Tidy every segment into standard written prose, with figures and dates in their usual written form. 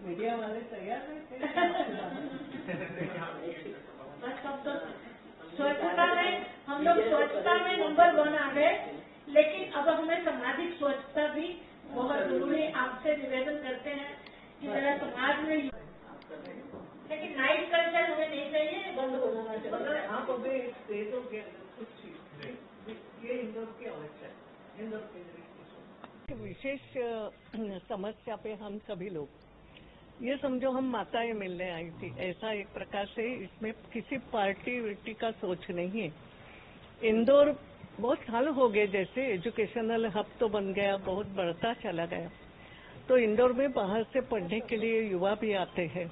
Media वाले तैयार है। स्वच्छता में हम लोग स्वच्छता में नंबर 1 आ गए, लेकिन अब हमें सामाजिक स्वच्छता भी बहुत जरूरी। आपसे निवेदन करते हैं कि मेरा समाज में, लेकिन नाइट कल्चर हमें नहीं चाहिए, बंद हो जाना चाहिए। आप अभी स्टेटों के कुछ चीज ये इंदौर की आवश्यक है, इंदौर के विशेष समस्या पे हम सभी लोग, ये समझो हम माताएं मिलने आई थी, ऐसा एक प्रकार से इसमें किसी पार्टी का सोच नहीं है। इंदौर बहुत साल हो गए, जैसे एजुकेशनल हब तो बन गया, बहुत बढ़ता चला गया, तो इंदौर में बाहर से पढ़ने के लिए युवा भी आते हैं,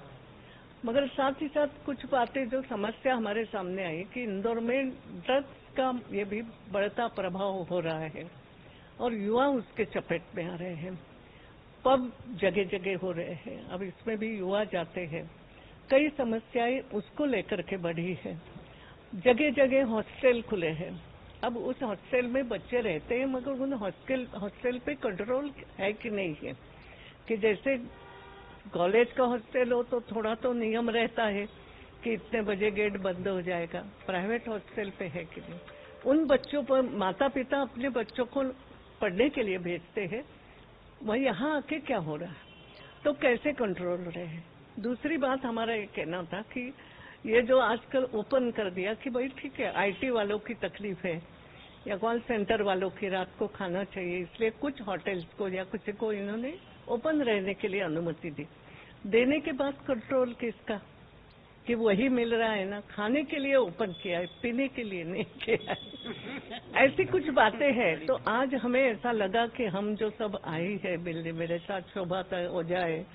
मगर साथ ही साथ कुछ बातें जो समस्या हमारे सामने आई कि इंदौर में ड्रग्स का ये भी बढ़ता प्रभाव हो रहा है और युवा उसके चपेट में आ रहे हैं। पब जगह जगह हो रहे हैं, अब इसमें भी युवा जाते हैं। कई समस्याएं उसको लेकर के बढ़ी है। जगह जगह हॉस्टल खुले हैं, अब उस हॉस्टल में बच्चे रहते हैं, मगर उन हॉस्टल पे कंट्रोल है कि नहीं है, कि जैसे कॉलेज का हॉस्टल हो तो थोड़ा तो नियम रहता है कि इतने बजे गेट बंद हो जाएगा। प्राइवेट हॉस्टल पे है कि नहीं? उन बच्चों पर माता पिता अपने बच्चों को पढ़ने के लिए भेजते हैं, वह यहाँ आके क्या हो रहा है, तो कैसे कंट्रोल रहे। दूसरी बात हमारा ये कहना था कि ये जो आजकल ओपन कर दिया कि भाई ठीक है, आईटी वालों की तकलीफ है या कॉल सेंटर वालों की रात को खाना चाहिए, इसलिए कुछ होटल्स को या किसी को इन्होंने ओपन रहने के लिए अनुमति दी। देने के बाद कंट्रोल किसका, कि वही मिल रहा है ना, खाने के लिए ओपन किया है, पीने के लिए नहीं किया है। ऐसी कुछ बातें हैं। तो आज हमें ऐसा लगा कि हम जो सब आई है मिलने, मेरे साथ शोभा ओझा है,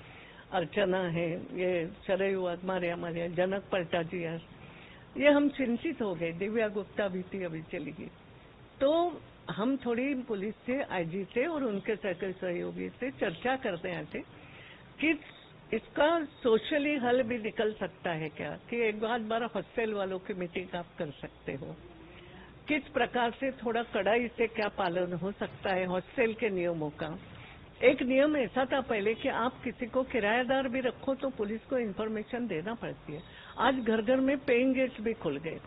अर्चना है, ये सरयू हमारे जनक पलटा जी है, ये हम चिंतित हो गए। दिव्या गुप्ता भी थी, अभी चली गई। तो हम थोड़ी पुलिस से, आईजी से और उनके सहयोगी से चर्चा करते हैं थे कि इसका सोशली हल भी निकल सकता है क्या, कि एक बार हॉस्टल वालों की मीटिंग आप कर सकते हो, किस प्रकार से थोड़ा कड़ाई से क्या पालन हो सकता है हॉस्टल के नियमों का। एक नियम ऐसा था पहले कि आप किसी को किराएदार भी रखो तो पुलिस को इन्फॉर्मेशन देना पड़ती है। आज घर घर में पेइंग गेस्ट भी खुल गए।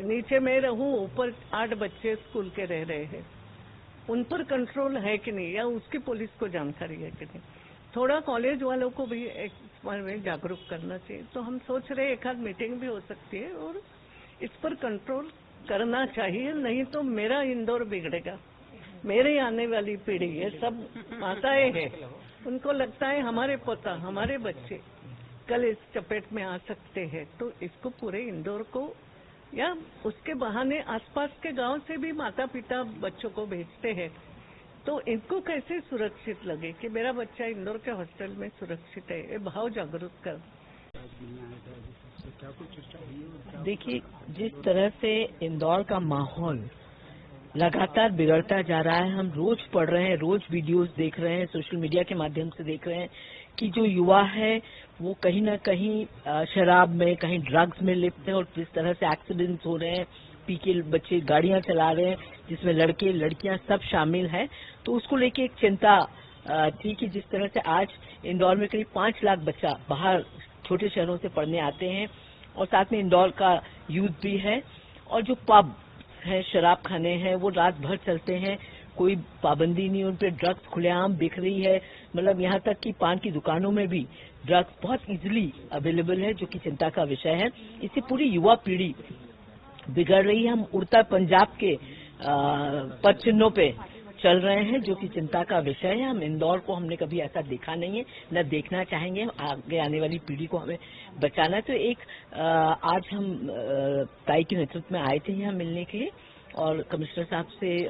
नीचे मैं रहूं, ऊपर 8 बच्चे स्कूल के रह रहे हैं, उन पर कंट्रोल है कि नहीं, या उसकी पुलिस को जानकारी है कि नहीं। थोड़ा कॉलेज वालों को भी इस बारे में जागरूक करना चाहिए। तो हम सोच रहे एक आध मीटिंग भी हो सकती है और इस पर कंट्रोल करना चाहिए, नहीं तो मेरा इंदौर बिगड़ेगा। मेरे आने वाली पीढ़ी, ये सब माताएं हैं, उनको लगता है हमारे पोता, हमारे बच्चे कल इस चपेट में आ सकते हैं। तो इसको पूरे इंदौर को, या उसके बहाने आसपास के गांव से भी माता पिता बच्चों को भेजते हैं, तो इनको कैसे सुरक्षित लगे कि मेरा बच्चा इंदौर के हॉस्टल में सुरक्षित है, ये भाव जागरूक कर। देखिए, जिस तरह से इंदौर का माहौल लगातार बिगड़ता जा रहा है, हम रोज पढ़ रहे हैं, रोज वीडियोस देख रहे हैं, सोशल मीडिया के माध्यम से देख रहे हैं कि जो युवा है वो कहीं ना कहीं शराब में, कहीं ड्रग्स में लिप्त है, और जिस तरह से एक्सीडेंट्स हो रहे हैं, पी के बच्चे गाड़ियां चला रहे हैं जिसमें लड़के लड़कियां सब शामिल हैं। तो उसको लेके एक चिंता थी कि जिस तरह से आज इंदौर में करीब 5 लाख बच्चा बाहर छोटे शहरों से पढ़ने आते हैं, और साथ में इंदौर का यूथ भी है, और जो पब है, शराब खाने हैं, वो रात भर चलते हैं, कोई पाबंदी नहीं, उन पे ड्रग्स खुलेआम बिक रही है। मतलब यहाँ तक कि पान की दुकानों में भी ड्रग्स बहुत इजीली अवेलेबल है, जो कि चिंता का विषय है। इससे पूरी युवा पीढ़ी बिगड़ रही है। हम उड़ता पंजाब के पद चिन्हों पे चल रहे हैं, जो कि चिंता का विषय है। हम इंदौर को हमने कभी ऐसा देखा नहीं है, न देखना चाहेंगे। आगे आने वाली पीढ़ी को हमें बचाना। तो एक आज हम ताई के नेतृत्व में आए थे यहाँ मिलने के लिए, और कमिश्नर साहब से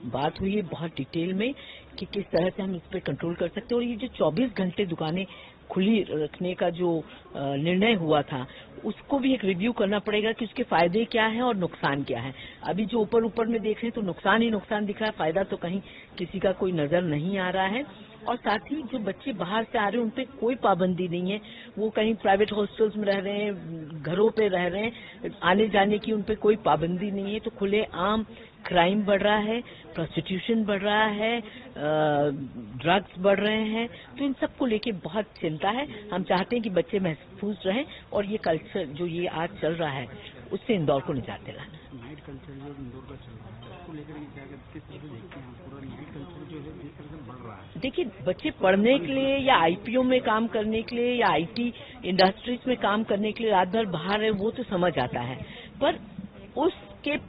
बात हुई है बहुत डिटेल में कि किस तरह से हम इस पर कंट्रोल कर सकते हैं। और ये जो 24 घंटे दुकानें खुली रखने का जो निर्णय हुआ था, उसको भी एक रिव्यू करना पड़ेगा कि उसके फायदे क्या हैं और नुकसान क्या है। अभी जो ऊपर ऊपर में देख रहे हैं तो नुकसान ही नुकसान दिख रहा है, फायदा तो कहीं किसी का कोई नजर नहीं आ रहा है। और साथ ही जो बच्चे बाहर से आ रहे हैं उन पे कोई पाबंदी नहीं है, वो कहीं प्राइवेट हॉस्टल्स में रह रहे हैं, घरों पे रह रहे हैं, आने जाने की उन पे कोई पाबंदी नहीं है। तो खुले आम क्राइम बढ़ रहा है, प्रोस्टिट्यूशन बढ़ रहा है, ड्रग्स बढ़ रहे हैं, तो इन सब को लेके बहुत चिंता है। हम चाहते हैं कि बच्चे महफूज रहें और ये कल्चर जो ये आज चल रहा है उससे इंदौर को निजात दिलाना। नाइट कल्चर जो इंदौर का चल रहा है उसको लेकर क्या किस तरह से देखते हैं? पूरा नाइट कल्चर जो है जिस तरह से बढ़ रहा है। देखिए, बच्चे पढ़ने के लिए या आईपीओ में काम करने के लिए या आईटी इंडस्ट्रीज में काम करने के लिए रात भर बाहर है, वो तो समझ आता है, पर उसके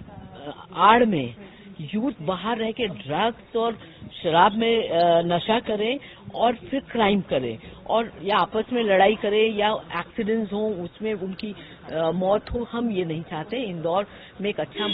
आड़ में यूथ बाहर रह के ड्रग्स और शराब में नशा करें और फिर क्राइम करें और या आपस में लड़ाई करें या एक्सीडेंट्स हो उसमें उनकी मौत हो, हम ये नहीं चाहते। इंदौर में एक अच्छा